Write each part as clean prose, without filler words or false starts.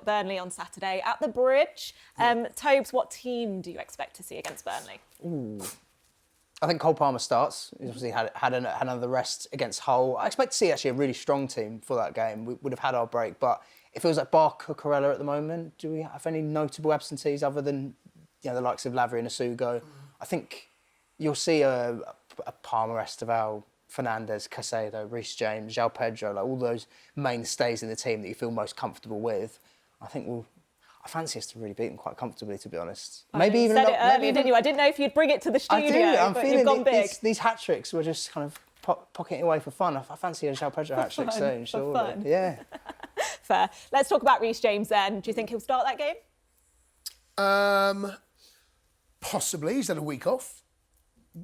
got Burnley on Saturday at the Bridge. Tobes, what team do you expect to see against Burnley? I think Cole Palmer starts. He's obviously had another rest against Hull. I expect to see actually a really strong team for that game. We would have had our break, but it feels like Bar Cucurella at the moment. Do we have any notable absentees other than the likes of Lavry and Asugo? I think you'll see a Palmer, Esteval, Fernandez, Caicedo, Reece James, João Pedro, like all those mainstays in the team that you feel most comfortable with. I fancy us to really beat them quite comfortably, to be honest. Maybe even said it earlier, didn't you? I didn't know if you'd bring it to the studio. I do. I'm but feeling you've gone big. These hat tricks were just kind of pocketing away for fun. I fancy a João Pedro hat trick soon, surely. Fun. Yeah. Fair. Let's talk about Reece James then. Do you think he'll start that game? Possibly. He's had a week off.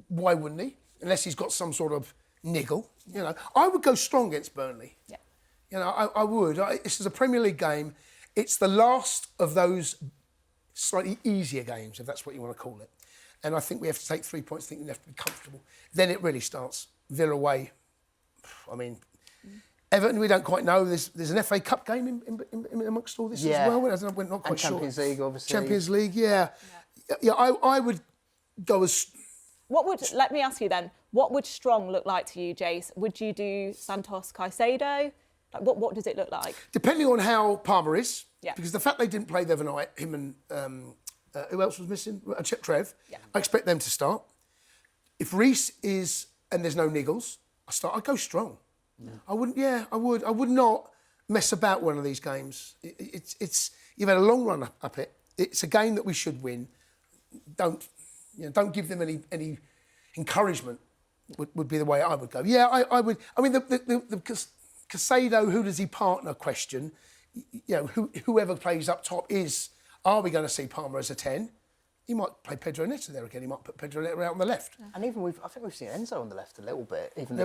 Why wouldn't he? Unless he's got some sort of niggle. I would go strong against Burnley. Yeah. I would. This is a Premier League game. It's the last of those slightly easier games, if that's what you want to call it. And I think we have to take 3 points. I think we have to be comfortable. Then it really starts. Villa away. I mean, Everton, we don't quite know. There's an FA Cup game in amongst all this as well. We're not quite sure. Champions League, obviously. Champions League, yeah. I would go as... Let me ask you then, what would strong look like to you, Jace? Would you do Santos Caicedo? Like, what does it look like? Depending on how Palmer is, yeah. Because the fact they didn't play the other night, him and who else was missing? Trev. Yeah. I expect them to start. If Reece is and there's no niggles, I'd go strong. Yeah. I wouldn't. Yeah, I would. I would not mess about one of these games. It's you've had a long run up it. It's a game that we should win. Don't give them any encouragement. Would be the way I would go. Yeah, I would. I mean, the Caicedo, who does he partner question? Whoever plays up top are we going to see Palmer as a 10? He might play Pedro Neto there again. He might put Pedro Neto out on the left. Yeah. And even I think we've seen Enzo on the left a little bit. Even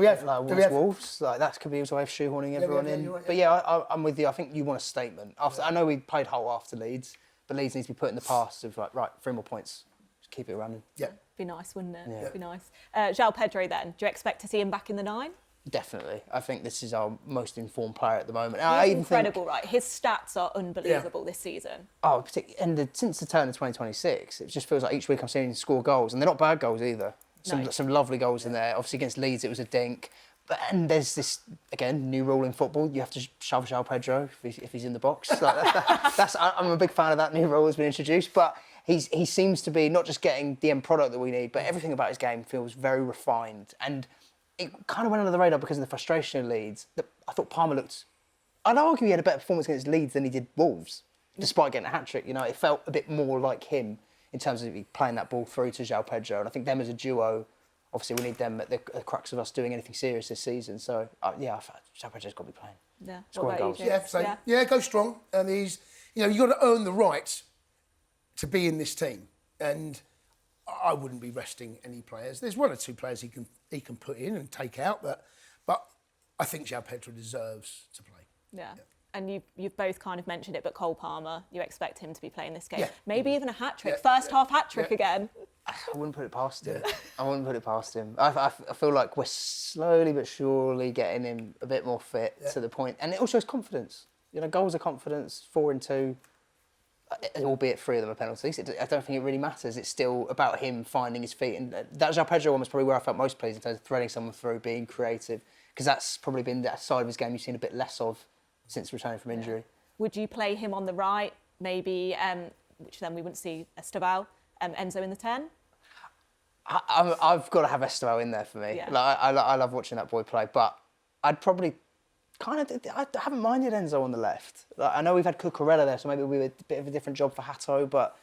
Wolves. Like that could be his way of shoehorning everyone in. Right, but yeah, I'm with you. I think you want a statement. I know we played Hull after Leeds, but Leeds needs to be put in the past of like, right, 3 more points. Just keep it running. Yeah. Be nice, wouldn't it? Yeah. Be nice. João Pedro then, do you expect to see him back in the 9? Definitely. I think this is our most informed player at the moment. He's incredible, right? His stats are unbelievable this season. Oh, and since the turn of 2026, it just feels like each week I'm seeing him score goals, and they're not bad goals either. Some lovely goals in there. Obviously against Leeds it was a dink. And there's this, again, new rule in football. You have to shove João Pedro if he's in the box. I'm a big fan of that new rule that's been introduced. But he seems to be not just getting the end product that we need, but everything about his game feels very refined. And it kind of went under the radar because of the frustration of Leeds. I thought Palmer looked... I'd argue he had a better performance against Leeds than he did Wolves, despite getting a hat-trick. It felt a bit more like him in terms of playing that ball through to João Pedro. And I think them as a duo, obviously we need them at the crux of us doing anything serious this season. So, João Pedro's got to be playing. Yeah. Scoring goals. Yeah, go strong. And he's... you've got to earn the right to be in this team. And I wouldn't be resting any players. There's 1 or 2 players he can put in and take out, but I think João Pedro deserves to play. Yeah. And you've both kind of mentioned it, but Cole Palmer, you expect him to be playing this game. Yeah. Maybe even a hat-trick. First half hat-trick again. I wouldn't put it past him. I feel like we're slowly but surely getting him a bit more fit to the point. And it also shows confidence. Goals are confidence, 4 and 2. Albeit 3 of them are penalties. I don't think it really matters. It's still about him finding his feet. And that João Pedro one was probably where I felt most pleased in terms of threading someone through, being creative. Because that's probably been that side of his game you've seen a bit less of since returning from injury. Would you play him on the right, maybe, which then we wouldn't see Esteval, Enzo in the 10? I've got to have Esteval in there for me. Yeah. I love watching that boy play, but I'd probably... I haven't minded Enzo on the left. I know we've had Cucurella there, so maybe we were a bit of a different job for Hato, but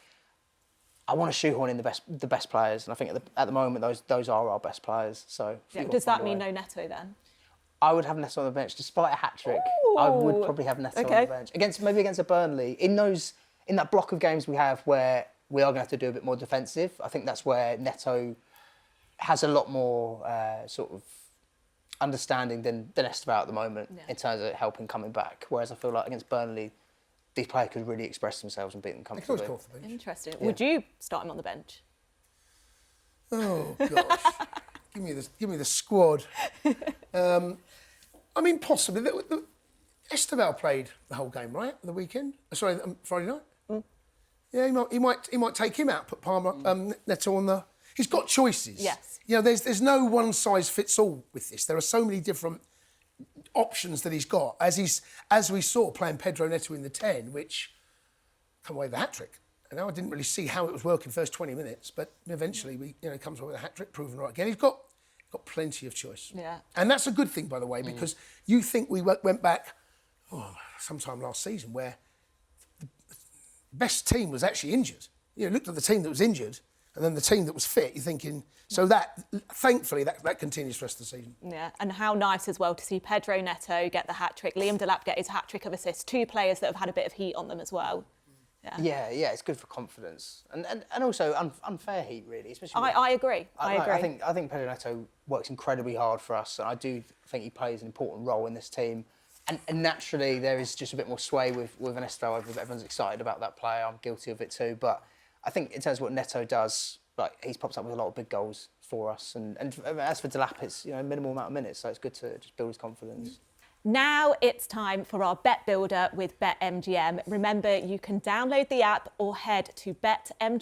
I want to shoehorn in the best players, and I think at the moment those are our best players. So does that mean no Neto then? I would have Neto on the bench, despite a hat trick. I would probably have Neto on the bench against a Burnley in that block of games we have where we are going to have to do a bit more defensive. I think that's where Neto has a lot more sort of understanding than Esteval at the moment in terms of helping coming back. Whereas I feel like against Burnley, these players could really express themselves and beat them comfortably. Interesting. Yeah. Would you start him on the bench? Oh gosh, give me the squad. I mean, possibly. Esteval played the whole game, right? The weekend. Sorry, Friday night. Yeah, he might take him out. Put Palmer, Neto on the. He's got choices. Yes. You know, there's no one size fits all with this. There are so many different options that he's got. As we saw playing Pedro Neto in the 10, which come away with a hat trick. And I didn't really see how it was working first 20 minutes, but eventually he comes away with a hat trick, proven right again. He's got plenty of choice. Yeah. And that's a good thing, by the way, because you think we went back sometime last season where the best team was actually injured. You looked at the team that was injured and then the team that was fit, you're thinking, so that, thankfully, that continues for the rest of the season. Yeah, and how nice as well to see Pedro Neto get the hat-trick, Liam Delap get his hat-trick of assists, 2 players that have had a bit of heat on them as well. Yeah, it's good for confidence. And also unfair heat, really. Especially I agree. I agree. I think Pedro Neto works incredibly hard for us, and I do think he plays an important role in this team. And naturally, there is just a bit more sway with an Esteval. Everyone's excited about that player. I'm guilty of it too. But I think in terms of what Neto does, like he's popped up with a lot of big goals for us. And as for Delap, it's minimal amount of minutes, so it's good to just build his confidence. Now it's time for our bet builder with BetMGM. Remember, you can download the app or head to betmgm.co.uk.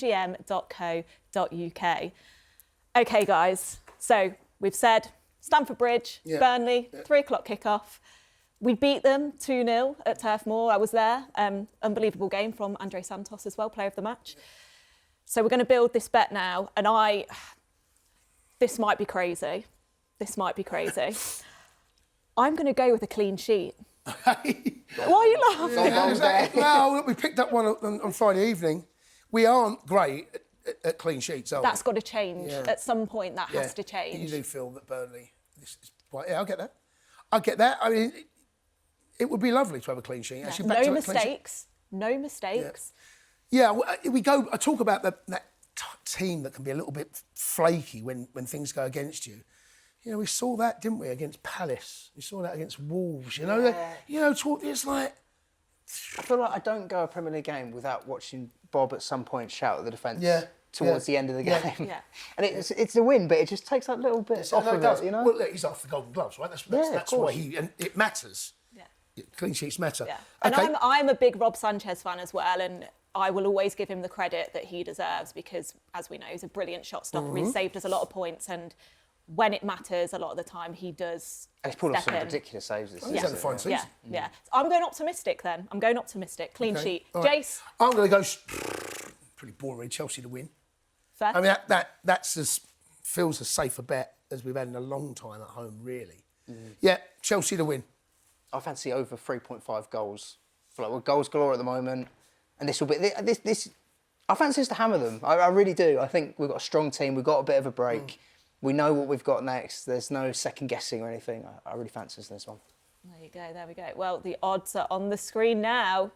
OK, guys, so we've said Stamford Bridge, Burnley, 3 o'clock kickoff. We beat them 2-0 at Turf Moor. I was there. Unbelievable game from Andre Santos as well, player of the match. So we're going to build this bet now. And this might be crazy. I'm going to go with a clean sheet. Why are you laughing? Well, look, we picked up one on Friday evening. We aren't great at clean sheets, are we? That's got to change. At some point, that has to change. You do feel that Burnley... I'll get that. I mean, it would be lovely to have a clean sheet. Actually, No mistakes. Yeah, I talk about that team that can be a little bit flaky when things go against you. We saw that, didn't we, against Palace? We saw that against Wolves. It's like... I feel like I don't go a Premier League game without watching Bob at some point shout at the defence towards the end of the game. Yeah. And it's a win, but it just takes that little bit off of it, Well, look, he's off the Golden Gloves, right? That's why and it matters. Yeah. Clean sheets matter. Yeah. Okay. And I'm a big Rob Sanchez fan as well, and I will always give him the credit that he deserves because, as we know, he's a brilliant shot stopper. He's saved us a lot of points, and when it matters, a lot of the time he does. He's pulled off some ridiculous saves this season. He's had a fine season. Yeah. So I'm going optimistic then. Clean sheet. Right. Jace? I'm going to go pretty boring. Chelsea to win. Fair. I mean, that's feels a safer bet as we've had in a long time at home, really. Yeah, Chelsea to win. I fancy over 3.5 goals. I feel like we're goals galore at the moment, and this will be this. I fancy us to hammer them. I really do. I think we've got a strong team. We've got a bit of a break. We know what we've got next. There's no second guessing or anything. I really fancy us this one. There we go. Well, the odds are on the screen now.